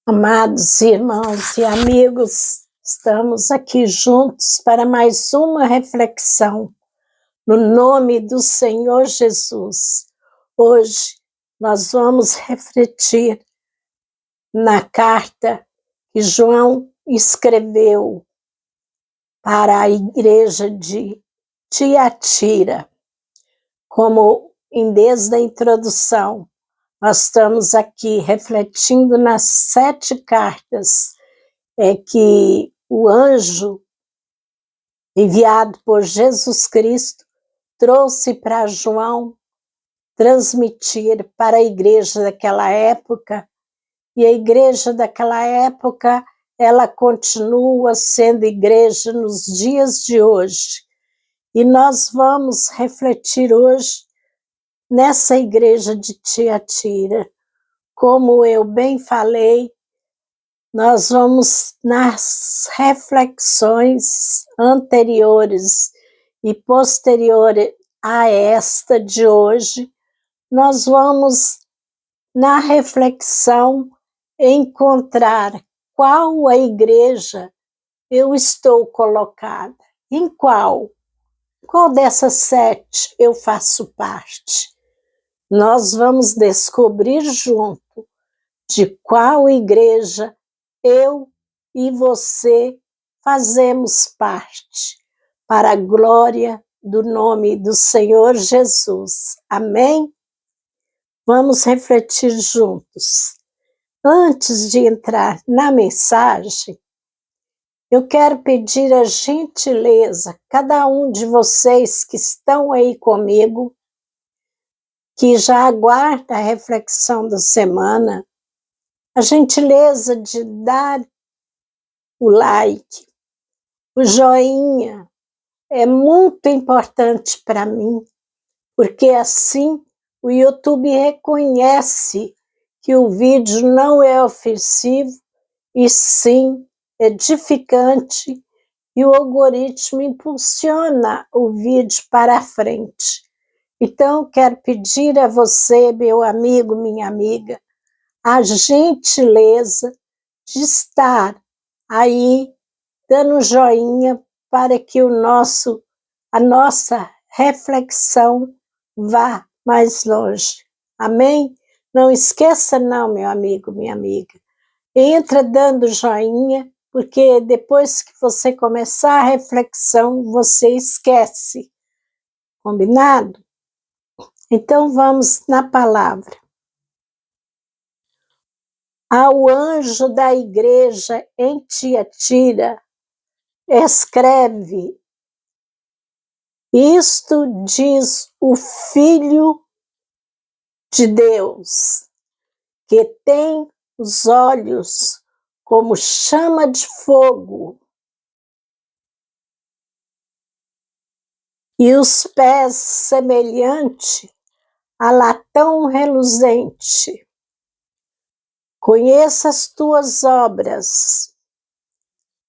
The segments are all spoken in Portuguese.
Amados irmãos e amigos, estamos aqui juntos para mais uma reflexão no nome do Senhor Jesus. Hoje nós vamos refletir na carta que João escreveu para a igreja de Tiatira. Como desde a introdução, nós estamos aqui refletindo nas 7 cartas que o anjo enviado por Jesus Cristo trouxe para João transmitir para a igreja daquela época, e a igreja daquela época, ela continua sendo igreja nos dias de hoje. E nós vamos refletir hoje nessa igreja de Tiatira. Como eu bem falei, nós vamos nas reflexões anteriores e posteriores a esta de hoje, nós vamos na reflexão encontrar qual a igreja eu estou colocada, em qual dessas 7 eu faço parte. Nós vamos descobrir junto de qual igreja eu e você fazemos parte, para a glória do nome do Senhor Jesus. Amém? Vamos refletir juntos. Antes de entrar na mensagem, eu quero pedir a gentileza, cada um de vocês que estão aí comigo, que já aguarda a reflexão da semana, a gentileza de dar o like, o joinha, é muito importante para mim, porque assim o YouTube reconhece que o vídeo não é ofensivo, e sim edificante, e o algoritmo impulsiona o vídeo para a frente. Então, quero pedir a você, meu amigo, minha amiga, a gentileza de estar aí dando joinha para que a nossa reflexão vá mais longe. Amém? Não esqueça não, meu amigo, minha amiga. Entra dando joinha, porque depois que você começar a reflexão, você esquece. Combinado? Então vamos na palavra. Ao anjo da igreja em Tiatira, escreve: isto diz o Filho de Deus, que tem os olhos como chama de fogo e os pés semelhante a latão reluzente. Conheça as tuas obras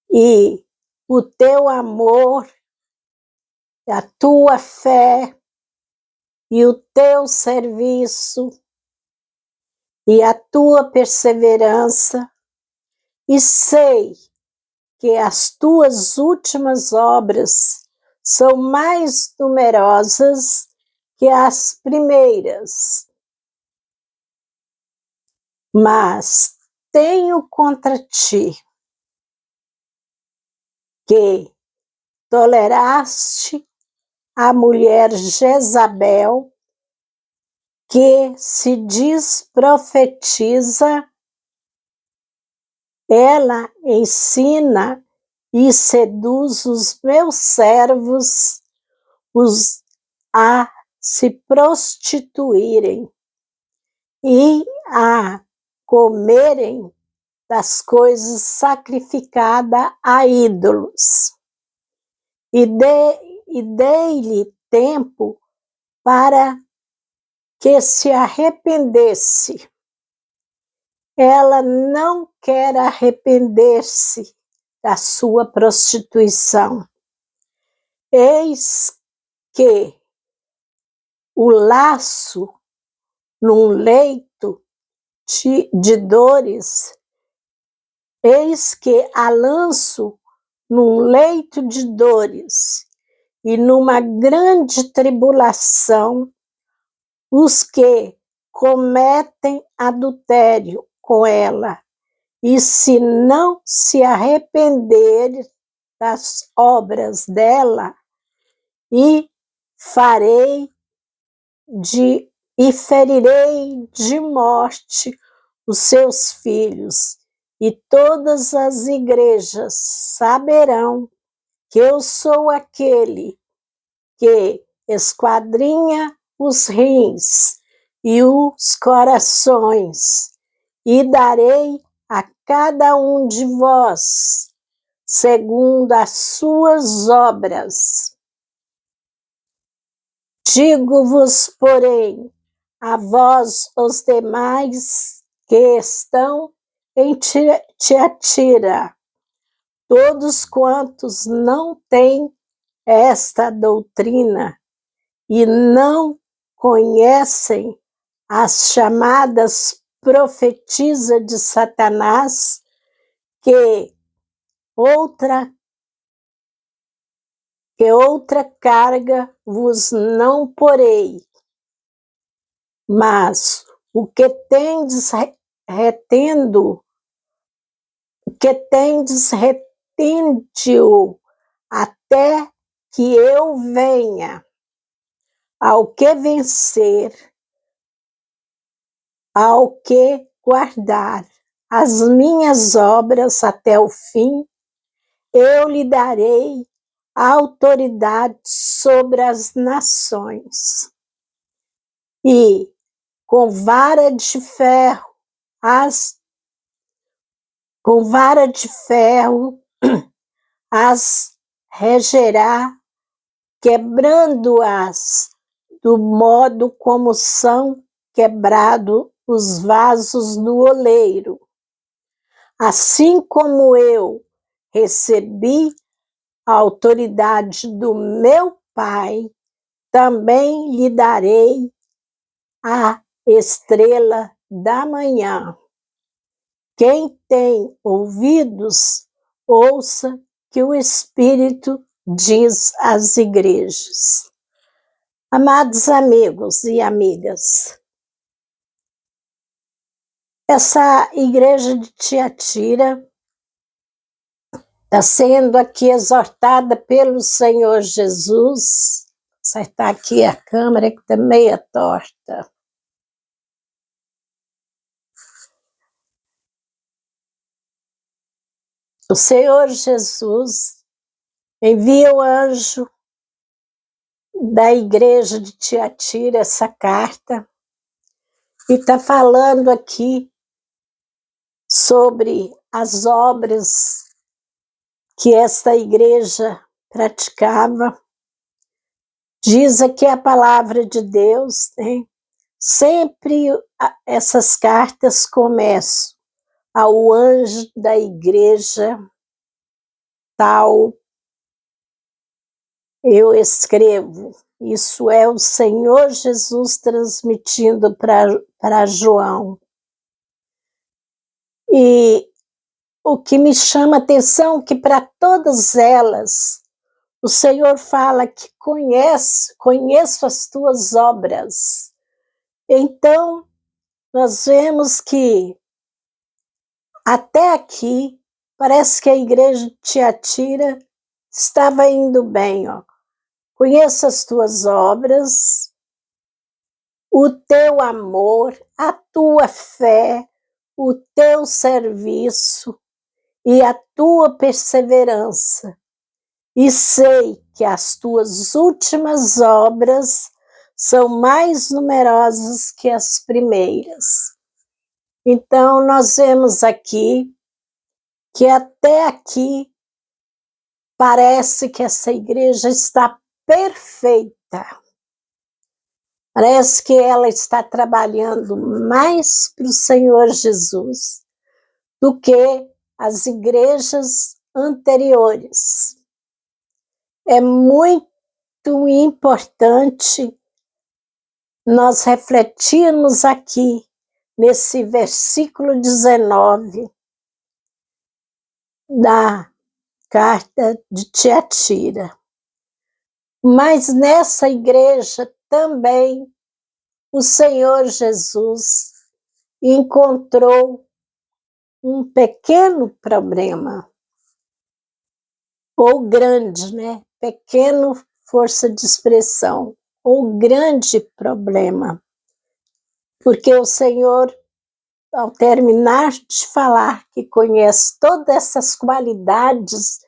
e o teu amor, a tua fé e o teu serviço e a tua perseverança, e sei que as tuas últimas obras são mais numerosas que as primeiras. Mas tenho contra ti que toleraste a mulher Jezabel, que se diz profetiza. Ela ensina e seduz os meus servos a se prostituírem e a comerem das coisas sacrificadas a ídolos. E dei-lhe tempo para que se arrependesse. Ela não quer arrepender-se da sua prostituição. Eis que o laço num leito de dores eis que a lanço num leito de dores e numa grande tribulação os que cometem adultério com ela, e se não se arrepender das obras dela, e ferirei de morte os seus filhos, e todas as igrejas saberão que eu sou aquele que esquadrinha os rins e os corações, e darei a cada um de vós segundo as suas obras. Digo-vos, porém, a vós os demais que estão em Tiatira, todos quantos não têm esta doutrina e não conhecem as chamadas profetisas de Satanás, que outra carga vos não porei, mas o que tendes retende-o até que eu venha. Ao que vencer, ao que guardar as minhas obras até o fim, eu lhe darei autoridade sobre as nações, e com vara de ferro as regerá, quebrando-as do modo como são quebrados os vasos do oleiro. Assim como eu recebi a autoridade do meu Pai, também lhe darei a estrela da manhã. Quem tem ouvidos, ouça que o Espírito diz às igrejas. Amados amigos e amigas, essa igreja de Tiatira está sendo aqui exortada pelo Senhor Jesus. Vou acertar aqui a câmera que está meia torta. O Senhor Jesus envia o anjo da igreja de Tiatira essa carta e está falando aqui sobre as obras que esta igreja praticava. Diz aqui a palavra de Deus, né? Sempre essas cartas começam ao anjo da igreja tal. Eu escrevo, isso é o Senhor Jesus transmitindo para João. E o que me chama a atenção é que para todas elas, o Senhor fala que conheço as tuas obras. Então, nós vemos que até aqui, parece que a igreja de Tiatira estava indo bem, ó. Conheço as tuas obras, o teu amor, a tua fé, o teu serviço e a tua perseverança. E sei que as tuas últimas obras são mais numerosas que as primeiras. Então, nós vemos aqui que até aqui parece que essa igreja está perfeita. Parece que ela está trabalhando mais para o Senhor Jesus do que as igrejas anteriores. É muito importante nós refletirmos aqui nesse versículo 19, da carta de Tiatira. Mas nessa igreja também o Senhor Jesus encontrou um pequeno problema, ou grande, né? Pequeno, força de expressão, ou grande problema, porque o Senhor, ao terminar de falar que conhece todas essas qualidades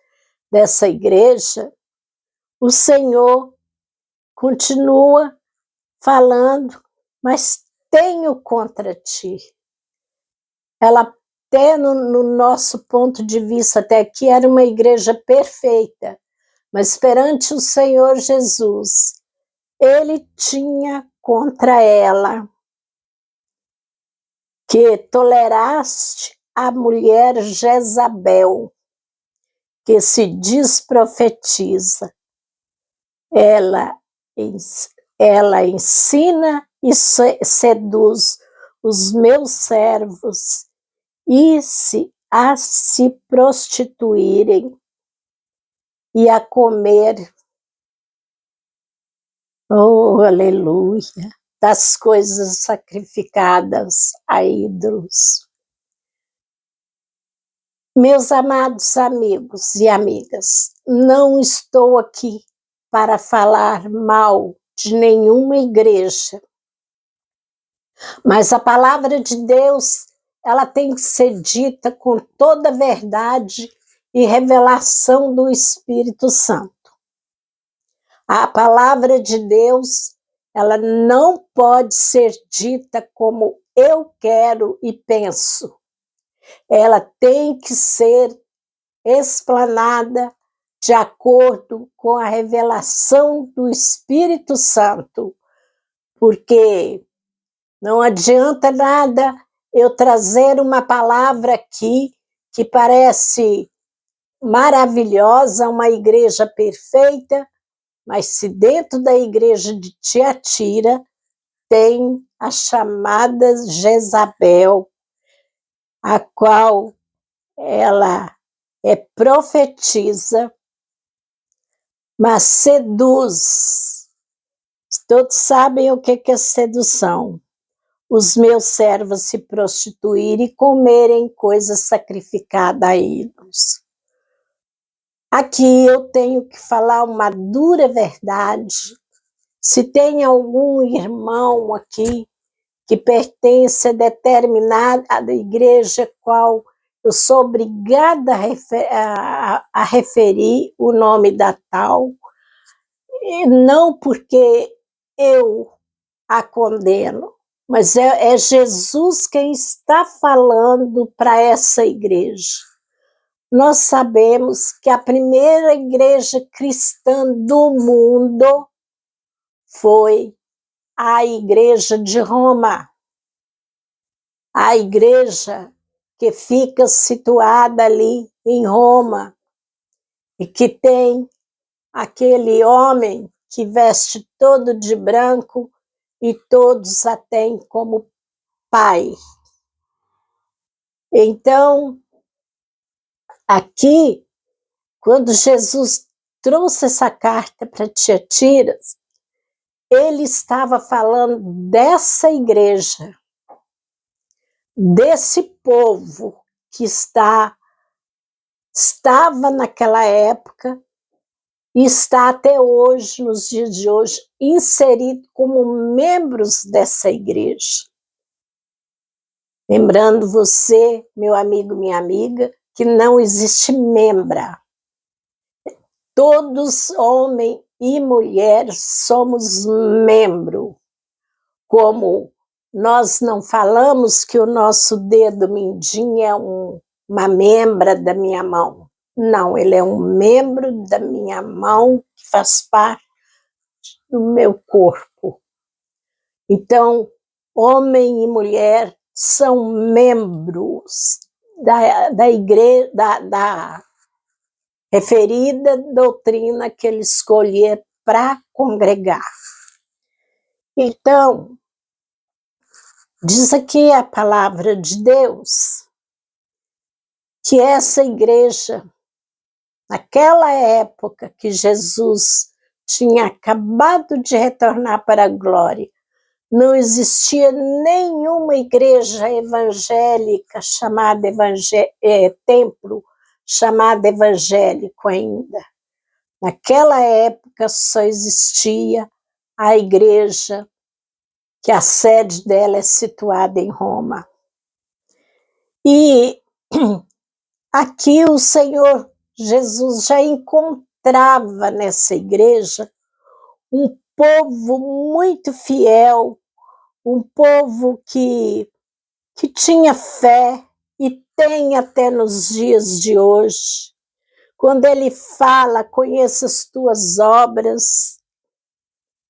dessa igreja, o Senhor continua falando, mas tenho contra ti. Ela até no nosso ponto de vista até aqui era uma igreja perfeita, mas perante o Senhor Jesus, ele tinha contra ela que toleraste a mulher Jezabel, que se diz profetiza. Ela ensina e seduz os meus servos a se prostituírem e a comer, oh, aleluia, das coisas sacrificadas a ídolos. Meus amados amigos e amigas, não estou aqui para falar mal de nenhuma igreja, mas a palavra de Deus, ela tem que ser dita com toda a verdade e revelação do Espírito Santo. A palavra de Deus, ela não pode ser dita como eu quero e penso. Ela tem que ser explanada de acordo com a revelação do Espírito Santo, porque não adianta nada eu trazer uma palavra aqui que parece maravilhosa, uma igreja perfeita, mas se dentro da igreja de Tiatira tem a chamada Jezabel, a qual ela profetiza, mas seduz. Todos sabem o que é sedução. Os meus servos se prostituírem e comerem coisas sacrificadas a ídolos. Aqui eu tenho que falar uma dura verdade. Se tem algum irmão aqui que pertence a determinada igreja, qual eu sou obrigada a referir o nome da tal, e não porque eu a condeno, mas é Jesus quem está falando para essa igreja. Nós sabemos que a primeira igreja cristã do mundo foi a igreja de Roma, a igreja que fica situada ali em Roma e que tem aquele homem que veste todo de branco e todos a têm como pai. Então, aqui, quando Jesus trouxe essa carta para Tiatira, ele estava falando dessa igreja, desse povo que estava naquela época e está até hoje, nos dias de hoje, inserido como membros dessa igreja. Lembrando você, meu amigo, minha amiga, que não existe membra. Todos, homem e mulher, somos membro. Como nós não falamos que o nosso dedo mindinho é uma membra da minha mão. Não, ele é um membro da minha mão que faz parte do meu corpo. Então, homem e mulher são membros da igreja, da referida doutrina que ele escolher para congregar. Então, diz aqui a palavra de Deus que essa igreja, naquela época que Jesus tinha acabado de retornar para a glória, não existia nenhuma igreja evangélica chamada templo chamado evangélico ainda. Naquela época só existia a igreja que a sede dela é situada em Roma. E aqui o Senhor Jesus já encontrava nessa igreja um povo muito fiel, um povo que tinha fé e tem até nos dias de hoje. Quando ele fala, conheça as tuas obras,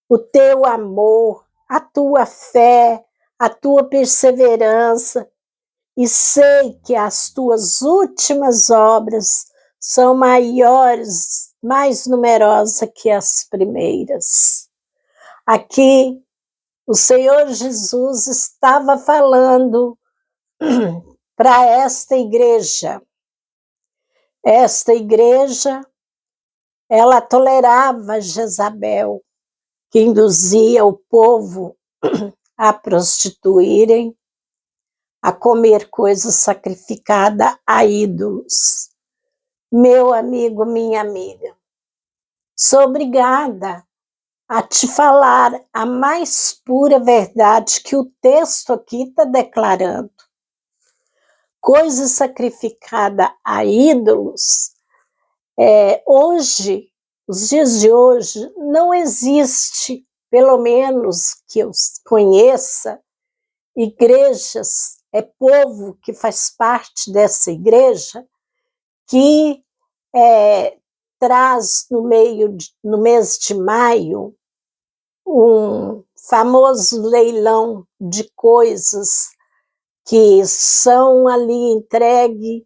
o teu amor, a tua fé, a tua perseverança, e sei que as tuas últimas obras são maiores, mais numerosas que as primeiras. Aqui, o Senhor Jesus estava falando para esta igreja. Esta igreja, ela tolerava Jezabel, que induzia o povo a prostituírem, a comer coisa sacrificada a ídolos. Meu amigo, minha amiga, sou obrigada a te falar a mais pura verdade que o texto aqui está declarando. Coisa sacrificada a ídolos, hoje, os dias de hoje, não existe, pelo menos que eu conheça, igrejas, povo que faz parte dessa igreja, que traz no mês de maio um famoso leilão de coisas que são ali entregues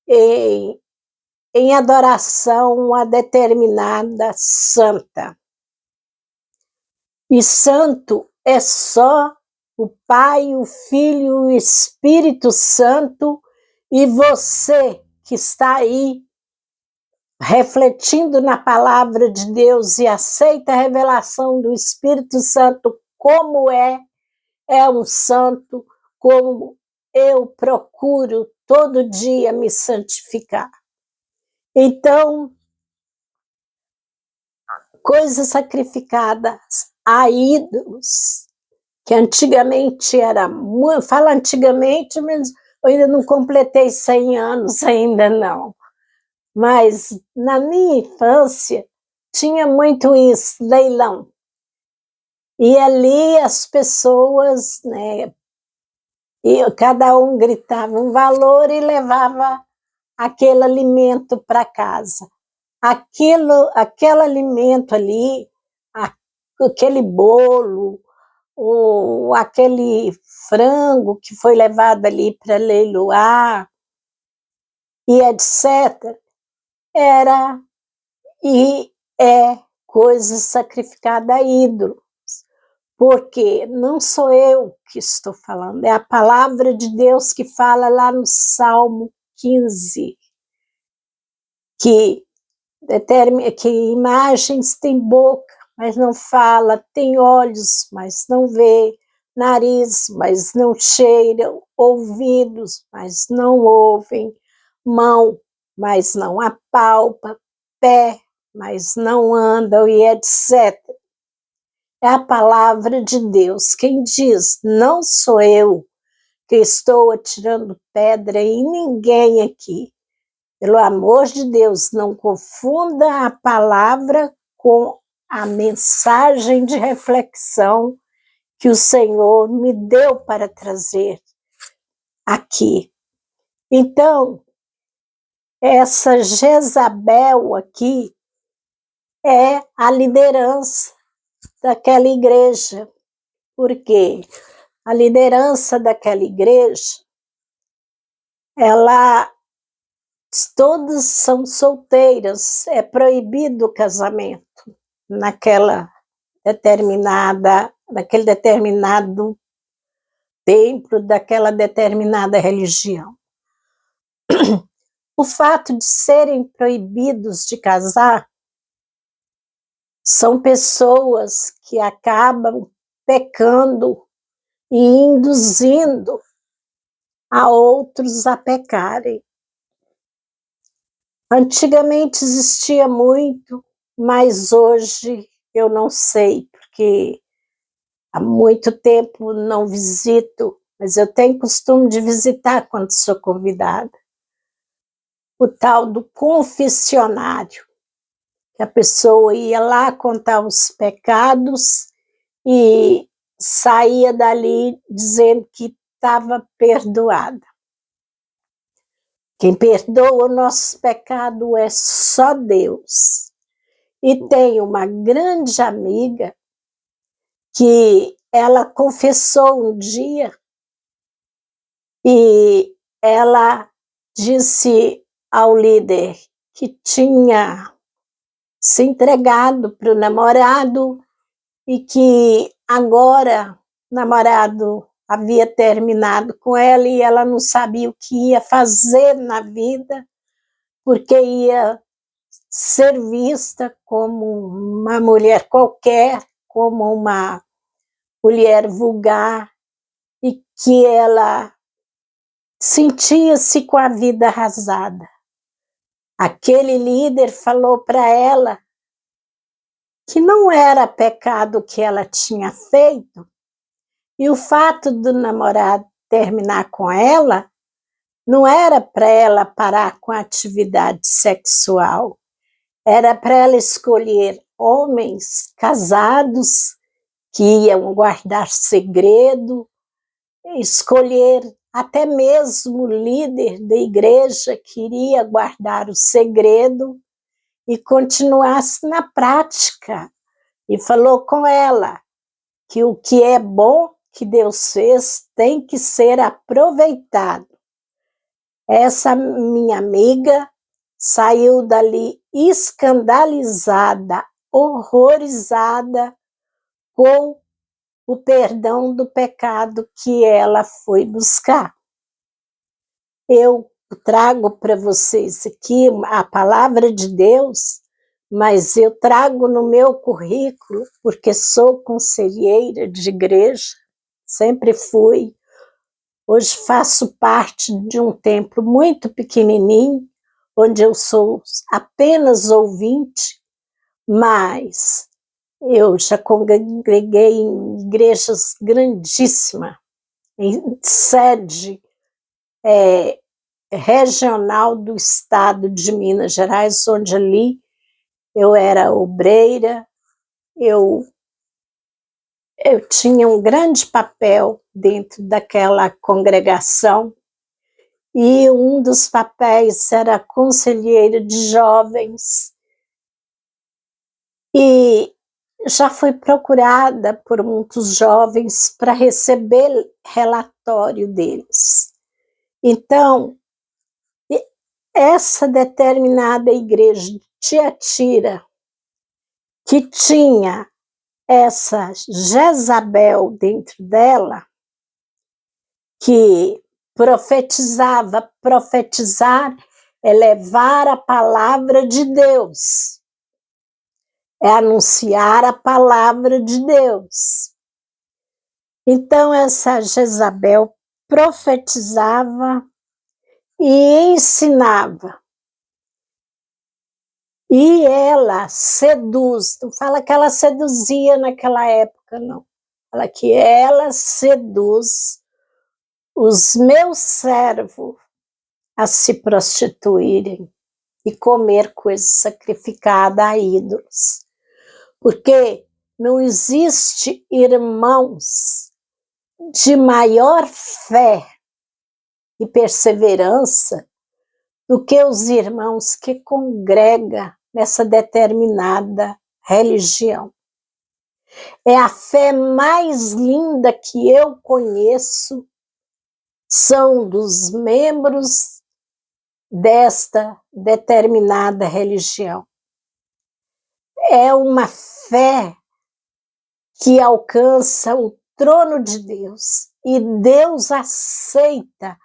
em adoração a determinada santa. E santo é só o Pai, o Filho e o Espírito Santo, e você que está aí refletindo na palavra de Deus e aceita a revelação do Espírito Santo como é um santo, como eu procuro todo dia me santificar. Então, coisas sacrificadas a ídolos, que antigamente era, fala antigamente, mas eu ainda não completei 100 anos, ainda não. Mas na minha infância tinha muito isso, leilão. E ali as pessoas, né, cada um gritava um valor e levava aquele alimento para casa. Aquele alimento ali, aquele bolo, ou aquele frango que foi levado ali para leiloar, e etc., era e é coisa sacrificada a ídolos. Porque não sou eu que estou falando, é a palavra de Deus que fala lá no Salmo 15, que imagens têm boca, mas não fala, tem olhos, mas não vê, nariz, mas não cheiram, ouvidos, mas não ouvem, mão, mas não apalpa, pé, mas não andam, e etc. É a palavra de Deus quem diz, não sou eu que estou atirando pedra em ninguém aqui. Pelo amor de Deus, não confunda a palavra com a mensagem de reflexão que o Senhor me deu para trazer aqui. Então, essa Jezabel aqui é a liderança daquela igreja, porque a liderança daquela igreja, todas são solteiras, é proibido o casamento naquele determinado templo, daquela determinada religião. o fato de serem proibidos de casar são pessoas que acabam pecando e induzindo a outros a pecarem. Antigamente existia muito, mas hoje eu não sei, porque há muito tempo não visito, mas eu tenho costume de visitar quando sou convidada. O tal do confessionário, que a pessoa ia lá contar os pecados e saía dali dizendo que estava perdoada. Quem perdoa o nosso pecado é só Deus. E tem uma grande amiga que ela confessou um dia e ela disse ao líder que tinha se entregado para o namorado e que agora o namorado havia terminado com ela e ela não sabia o que ia fazer na vida, porque ia ser vista como uma mulher qualquer, como uma mulher vulgar, e que ela sentia-se com a vida arrasada. Aquele líder falou para ela que não era pecado o que ela tinha feito, e o fato do namorado terminar com ela não era para ela parar com a atividade sexual, era para ela escolher homens casados que iam guardar segredo, escolher até mesmo o líder da igreja que iria guardar o segredo e continuasse na prática. E falou com ela que o que é bom que Deus fez tem que ser aproveitado. Essa minha amiga saiu dali escandalizada, horrorizada com o perdão do pecado que ela foi buscar. Eu trago para vocês aqui a palavra de Deus, mas eu trago no meu currículo, porque sou conselheira de igreja, sempre fui. Hoje faço parte de um templo muito pequenininho, onde eu sou apenas ouvinte, mas eu já congreguei em igrejas grandíssimas, em sede regional do estado de Minas Gerais, onde ali eu era obreira, eu tinha um grande papel dentro daquela congregação, e um dos papéis era conselheira de jovens, e já fui procurada por muitos jovens para receber relatório deles. Então, essa determinada igreja de Tiatira, que tinha essa Jezabel dentro dela, que profetizava, profetizar é levar a palavra de Deus, é anunciar a palavra de Deus. Então essa Jezabel profetizava e ensinava. E ela seduz, não fala que ela seduzia naquela época, não. Fala que ela seduz os meus servos a se prostituírem e comer coisa sacrificada a ídolos. Porque não existe irmãos de maior fé e perseverança do que os irmãos que congregam nessa determinada religião. É a fé mais linda que eu conheço, são dos membros desta determinada religião. É uma fé que alcança o trono de Deus, e Deus aceita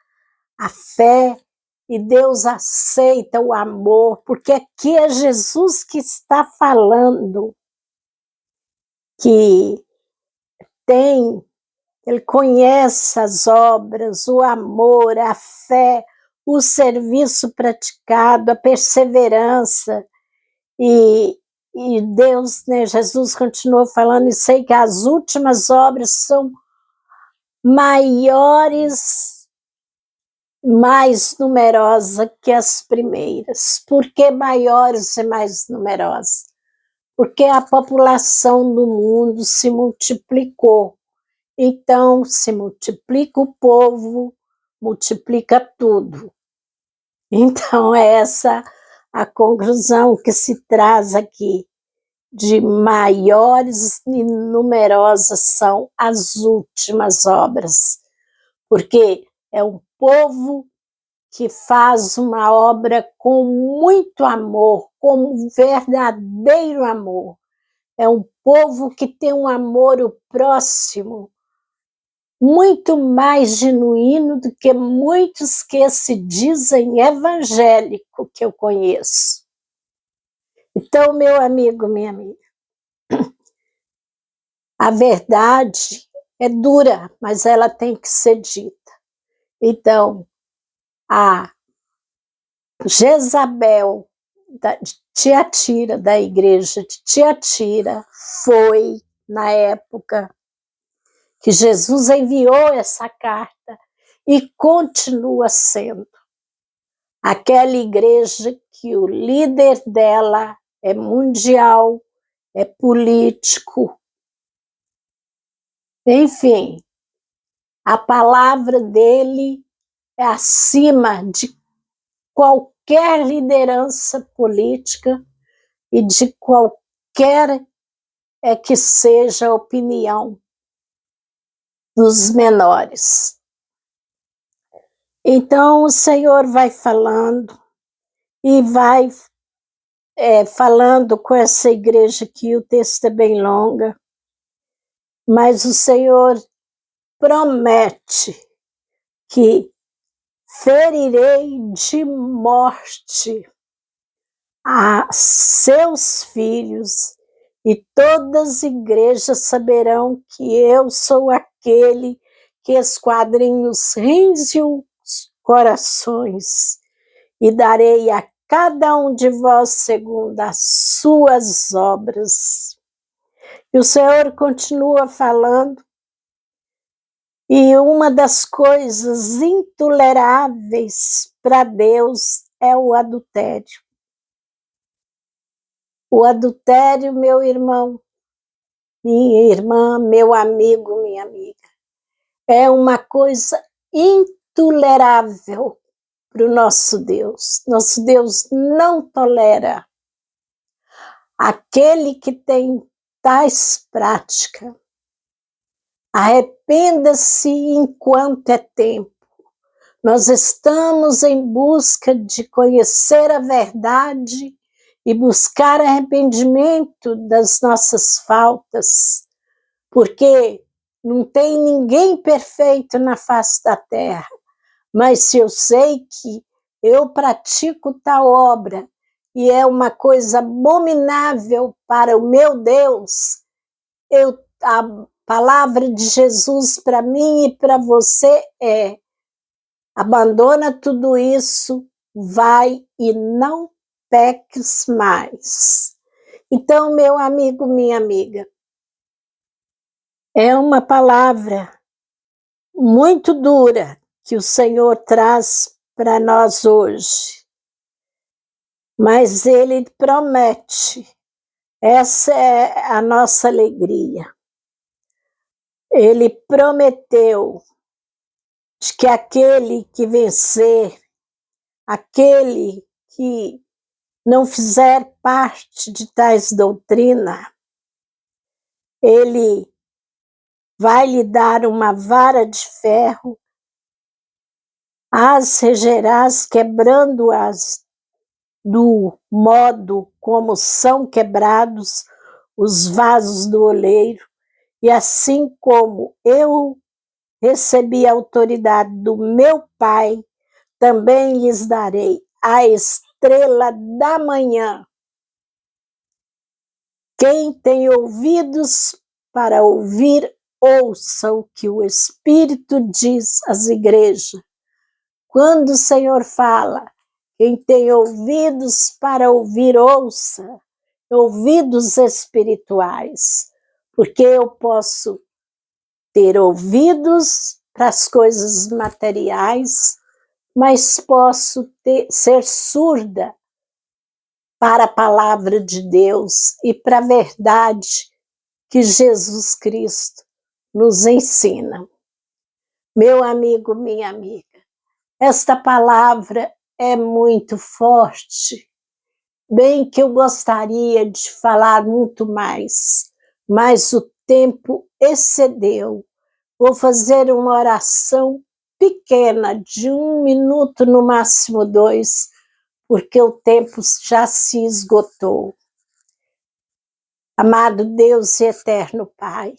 a fé e Deus aceita o amor, porque aqui é Jesus que está falando, que ele conhece as obras, o amor, a fé, o serviço praticado, a perseverança, e Deus, né, Jesus continuou falando, e sei que as últimas obras são maiores, mais numerosas que as primeiras. Por que maiores e mais numerosas? Porque a população do mundo se multiplicou. Então, se multiplica o povo, multiplica tudo. Então, é essa a conclusão que se traz aqui, de maiores e numerosas são as últimas obras, porque é um povo que faz uma obra com muito amor, com um verdadeiro amor. É um povo que tem um amor ao próximo muito mais genuíno do que muitos que se dizem evangélico que eu conheço. Então, meu amigo, minha amiga, a verdade é dura, mas ela tem que ser dita. Então, a Jezabel de Tiatira, da igreja de Tiatira, foi, na época que Jesus enviou essa carta, e continua sendo aquela igreja que o líder dela é mundial, é político, enfim, a palavra dele é acima de qualquer liderança política e de qualquer que seja a opinião dos menores. Então o Senhor vai falando e vai falando com essa igreja aqui, o texto é bem longo, mas o Senhor promete que ferirei de morte a seus filhos, e todas as igrejas saberão que eu sou aquele que esquadrinha os rins e os corações, e darei a cada um de vós segundo as suas obras. E o Senhor continua falando, e uma das coisas intoleráveis para Deus é o adultério. O adultério, meu irmão, minha irmã, meu amigo, minha amiga, é uma coisa intolerável para o nosso Deus. Nosso Deus não tolera aquele que tem tais práticas. Arrependa-se enquanto é tempo. Nós estamos em busca de conhecer a verdade e buscar arrependimento das nossas faltas, porque não tem ninguém perfeito na face da terra, mas se eu sei que eu pratico tal obra e é uma coisa abominável para o meu Deus, a palavra de Jesus para mim e para você é: abandona tudo isso, vai e não peques mais. Então, meu amigo, minha amiga, é uma palavra muito dura que o Senhor traz para nós hoje, mas Ele promete, essa é a nossa alegria. Ele prometeu de que aquele que vencer, aquele que não fizer parte de tais doutrinas, ele vai lhe dar uma vara de ferro, as regerás, quebrando-as do modo como são quebrados os vasos do oleiro, e assim como eu recebi a autoridade do meu Pai, também lhes darei a estrela da manhã. Quem tem ouvidos para ouvir, ouça o que o Espírito diz às igrejas. Quando o Senhor fala, quem tem ouvidos para ouvir, ouça, ouvidos espirituais, porque eu posso ter ouvidos para as coisas materiais, mas posso ser surda para a palavra de Deus e para a verdade que Jesus Cristo nos ensina. Meu amigo, minha amiga, esta palavra é muito forte, bem que eu gostaria de falar muito mais, mas o tempo excedeu. Vou fazer uma oração pequena, de 1 minuto, no máximo 2, porque o tempo já se esgotou. Amado Deus e eterno Pai,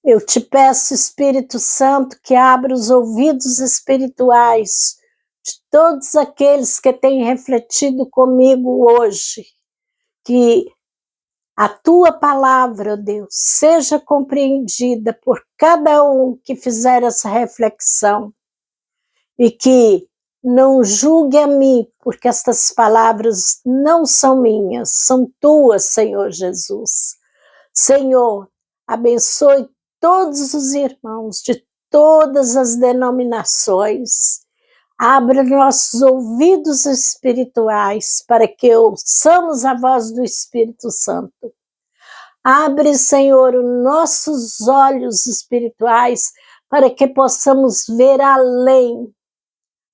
eu te peço, Espírito Santo, que abra os ouvidos espirituais de todos aqueles que têm refletido comigo hoje, que a tua palavra, Deus, seja compreendida por cada um que fizer essa reflexão e que não julgue a mim, porque estas palavras não são minhas, são tuas, Senhor Jesus. Senhor, abençoe todos os irmãos de todas as denominações. Abra nossos ouvidos espirituais para que ouçamos a voz do Espírito Santo. Abre, Senhor, os nossos olhos espirituais para que possamos ver além.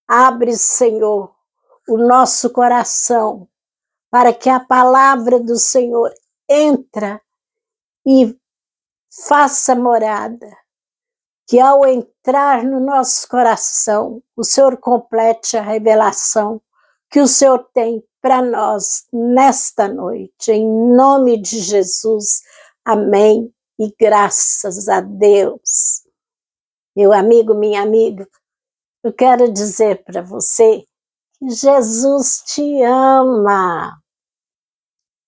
Abre, Senhor, o nosso coração para que a palavra do Senhor entre e faça morada. Que ao entrar no nosso coração, o Senhor complete a revelação que o Senhor tem para nós nesta noite. Em nome de Jesus, amém e graças a Deus. Meu amigo, minha amiga, eu quero dizer para você que Jesus te ama.